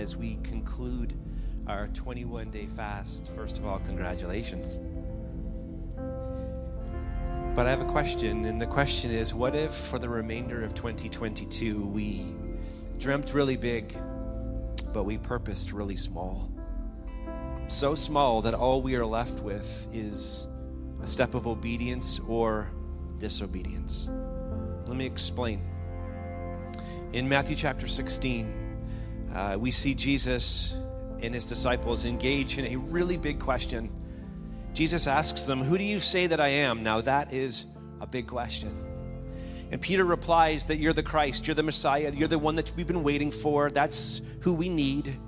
as we conclude our 21-day fast. First of all, congratulations. But I have a question, and the question is, what if for the remainder of 2022 we dreamt really big, but we purposed really small? So small that all we are left with is a step of obedience or disobedience. Let me explain. In Matthew chapter 16, we see Jesus and his disciples engage in a really big question. Jesus asks them, "Who do you say that I am?" Now that is a big question. And Peter replies that you're the Christ, you're the Messiah, you're the one that we've been waiting for. That's who we need.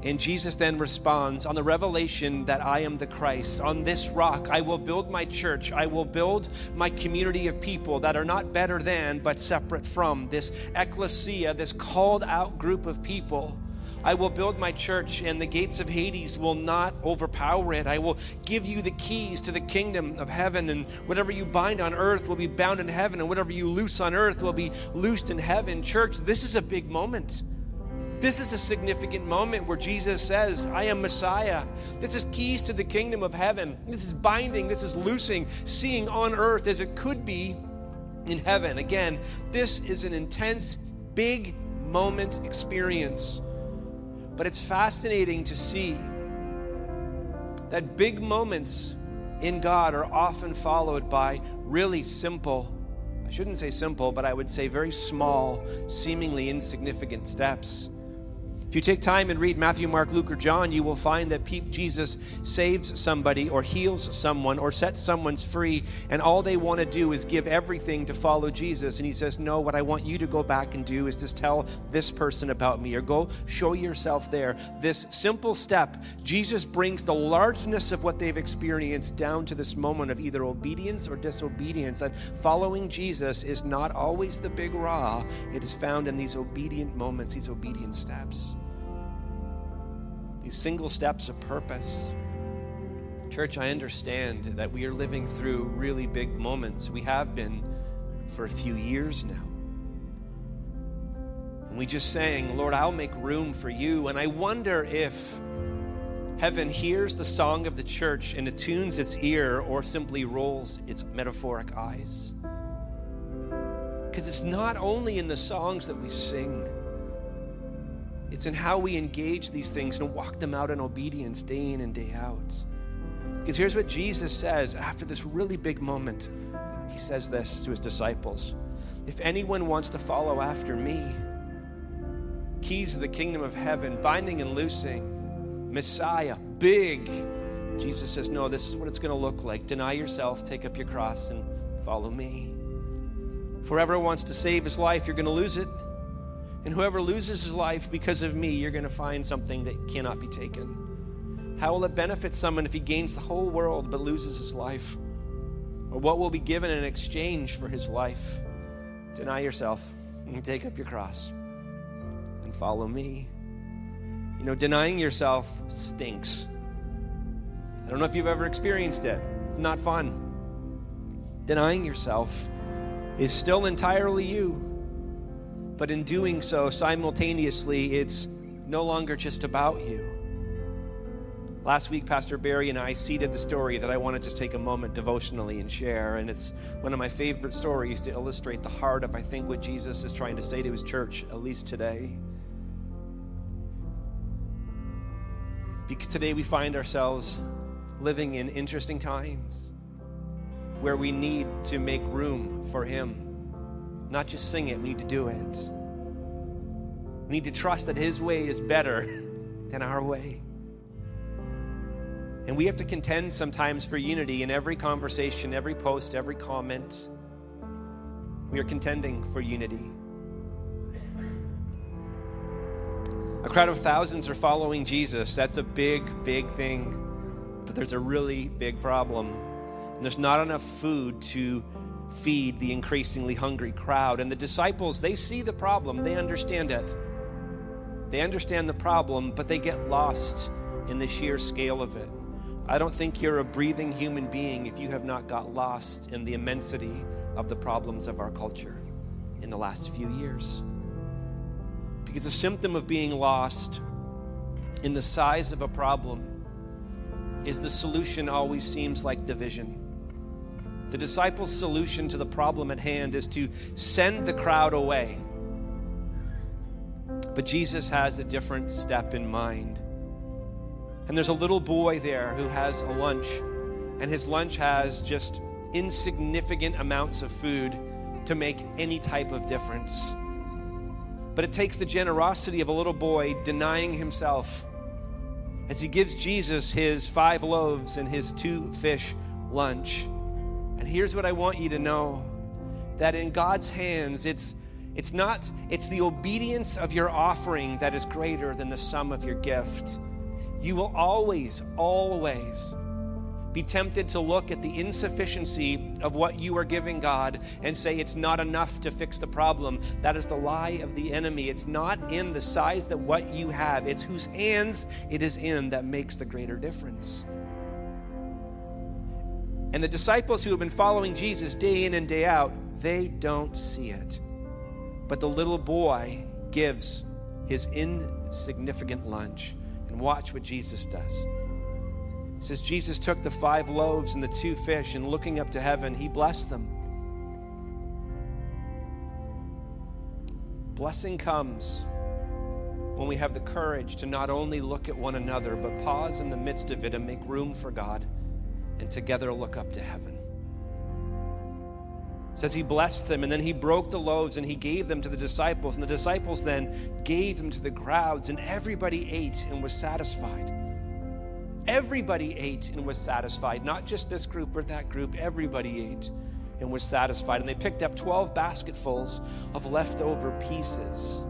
And Jesus then responds, on the revelation that I am the Christ, on this rock I will build my church. I will build my community of people that are not better than, but separate from, this ecclesia, this called out group of people. I will build my church, and the gates of Hades will not overpower it. I will give you the keys to the kingdom of heaven, and whatever you bind on earth will be bound in heaven, and whatever you loose on earth will be loosed in heaven. Church, this is a big moment. This is a significant moment where Jesus says, I am Messiah. This is keys to the kingdom of heaven. This is binding, this is loosing, seeing on earth as it could be in heaven. Again, this is an intense, big moment experience. But it's fascinating to see that big moments in God are often followed by really simple, I shouldn't say simple, but I would say very small, seemingly insignificant steps. If you take time and read Matthew, Mark, Luke, or John, you will find that Jesus saves somebody or heals someone or sets someone free, and all they want to do is give everything to follow Jesus. And he says, no, what I want you to go back and do is just tell this person about me, or go show yourself there. This simple step, Jesus brings the largeness of what they've experienced down to this moment of either obedience or disobedience. That following Jesus is not always the big raw. It is found in these obedient moments, these obedient steps. These single steps of purpose. Church, I understand that we are living through really big moments. We have been for a few years now. And we just sang, Lord, I'll make room for you. And I wonder if heaven hears the song of the church and attunes its ear or simply rolls its metaphoric eyes. Because it's not only in the songs that we sing, it's in how we engage these things and walk them out in obedience day in and day out. Because here's what Jesus says after this really big moment. He says this to his disciples. If anyone wants to follow after me, keys to the kingdom of heaven, binding and loosing, Messiah, big. Jesus says, no, this is what it's going to look like. Deny yourself, take up your cross, and follow me. If whoever wants to save his life, you're going to lose it. And whoever loses his life because of me, you're going to find something that cannot be taken. How will it benefit someone if he gains the whole world but loses his life? Or what will be given in exchange for his life? Deny yourself and take up your cross and follow me. You know, denying yourself stinks. I don't know if you've ever experienced it. It's not fun. Denying yourself is still entirely you. But in doing so, simultaneously, it's no longer just about you. Last week, Pastor Barry and I seeded the story that I want to just take a moment devotionally and share. And it's one of my favorite stories to illustrate the heart of, I think, what Jesus is trying to say to his church, at least today. Because today we find ourselves living in interesting times where we need to make room for him. Not just sing it, we need to do it. We need to trust that his way is better than our way. And we have to contend sometimes for unity in every conversation, every post, every comment. We are contending for unity. A crowd of thousands are following Jesus. That's a big, big thing. But there's a really big problem. And there's not enough food to feed the increasingly hungry crowd. And the disciples, they see the problem. They understand it. They understand the problem, but they get lost in the sheer scale of it. I don't think you're a breathing human being if you have not got lost in the immensity of the problems of our culture in the last few years. Because a symptom of being lost in the size of a problem is the solution always seems like division. The disciples' solution to the problem at hand is to send the crowd away. But Jesus has a different step in mind. And there's a little boy there who has a lunch, and his lunch has just insignificant amounts of food to make any type of difference. But it takes the generosity of a little boy denying himself as he gives Jesus his 5 loaves and his 2 fish lunch. And here's what I want you to know, that in God's hands, it's the obedience of your offering that is greater than the sum of your gift. You will always be tempted to look at the insufficiency of what you are giving God and say it's not enough to fix the problem. That is the lie of the enemy. It's not in the size that what you have, it's whose hands it is in that makes the greater difference. And the disciples who have been following Jesus day in and day out, they don't see it. But the little boy gives his insignificant lunch. And watch what Jesus does. It says Jesus took the 5 loaves and the 2 fish, and looking up to heaven, he blessed them. Blessing comes when we have the courage to not only look at one another, but pause in the midst of it and make room for God, and together look up to heaven. It says he blessed them, and then he broke the loaves and he gave them to the disciples, and the disciples then gave them to the crowds, and everybody ate and was satisfied. Everybody ate and was satisfied. Not just this group or that group. Everybody ate and was satisfied. And they picked up 12 basketfuls of leftover pieces.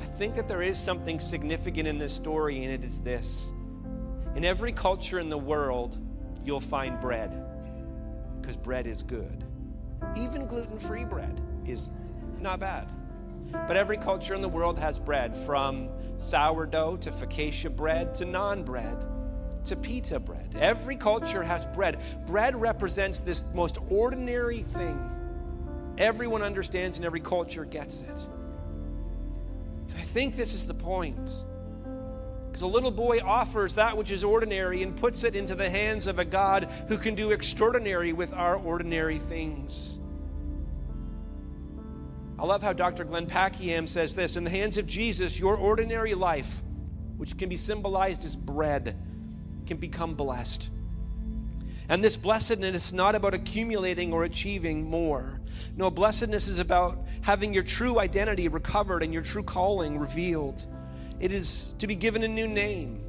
I think that there is something significant in this story, and it is this. In every culture in the world, you'll find bread, because bread is good. Even gluten-free bread is not bad. But every culture in the world has bread, from sourdough to focaccia bread to naan bread to pita bread. Every culture has bread. Bread represents this most ordinary thing. Everyone understands and every culture gets it. And I think this is the point. Because a little boy offers that which is ordinary and puts it into the hands of a God who can do extraordinary with our ordinary things. I love how Dr. Glenn Packiam says this: in the hands of Jesus, your ordinary life, which can be symbolized as bread, can become blessed. And this blessedness is not about accumulating or achieving more. No, blessedness is about having your true identity recovered and your true calling revealed. It is to be given a new name,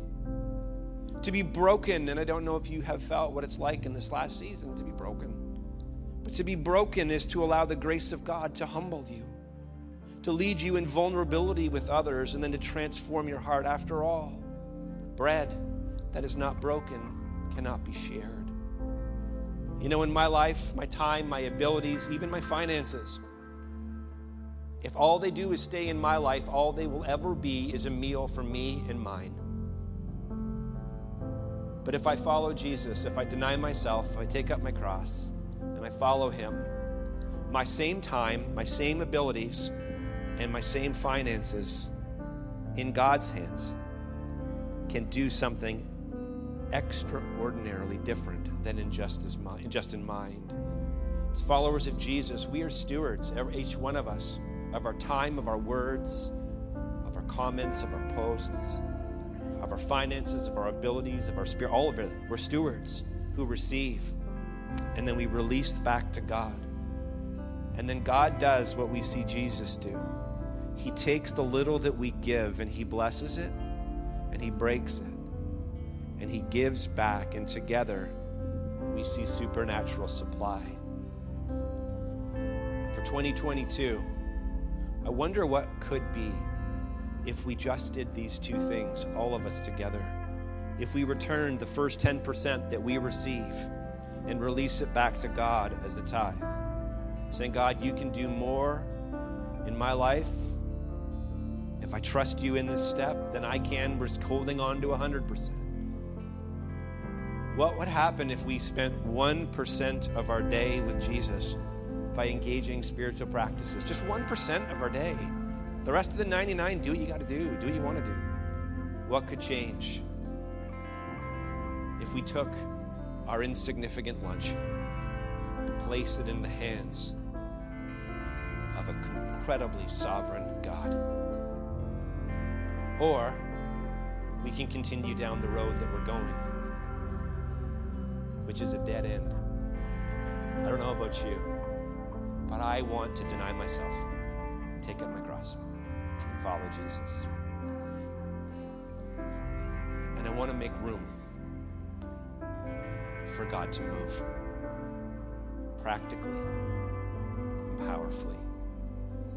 to be broken. And I don't know if you have felt what it's like in this last season to be broken. But to be broken is to allow the grace of God to humble you, to lead you in vulnerability with others, and then to transform your heart. After all, bread that is not broken cannot be shared. You know, in my life, my time, my abilities, even my finances, if all they do is stay in my life, all they will ever be is a meal for me and mine. But if I follow Jesus, if I deny myself, if I take up my cross, and I follow him, my same time, my same abilities, and my same finances in God's hands can do something extraordinarily different than just in mind. As followers of Jesus, we are stewards, each one of us, of our time, of our words, of our comments, of our posts, of our finances, of our abilities, of our spirit, all of it. We're stewards who receive, and then we release back to God. And then God does what we see Jesus do. He takes the little that we give and he blesses it, and he breaks it, and he gives back, and together we see supernatural supply. For 2022, I wonder what could be if we just did these 2 things, all of us together. If we returned the first 10% that we receive and release it back to God as a tithe, saying, God, you can do more in my life if I trust you in this step than I can risk holding on to 100%. What would happen if we spent 1% of our day with Jesus by engaging spiritual practices? Just 1% of our day. The rest of the 99, do what you got to do what you want to do. What could change if we took our insignificant lunch and placed it in the hands of an incredibly sovereign God? Or we can continue down the road that we're going, which is a dead end. I don't know about you, but I want to deny myself, take up my cross, and follow Jesus. And I want to make room for God to move practically and powerfully.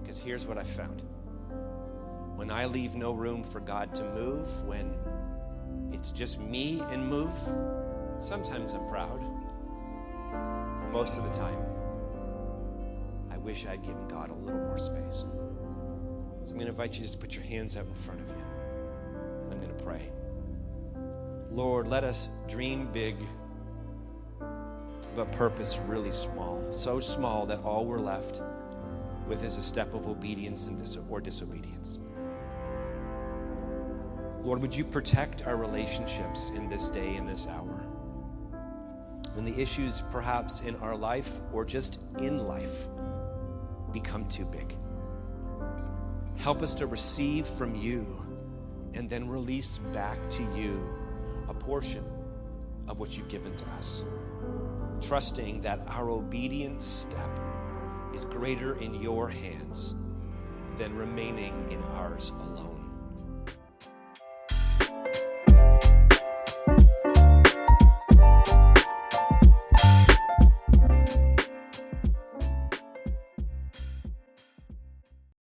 Because here's what I found. When I leave no room for God to move, when it's just me and move, sometimes I'm proud. But most of the time, I wish I'd given God a little more space. So I'm going to invite you just to put your hands out in front of you. And I'm going to pray. Lord, let us dream big, but purpose really small. So small that all we're left with is a step of obedience or disobedience. Lord, would you protect our relationships in this day, in this hour? When the issues perhaps in our life or just in life become too big. Help us to receive from you and then release back to you a portion of what you've given to us, trusting that our obedience step is greater in your hands than remaining in ours alone.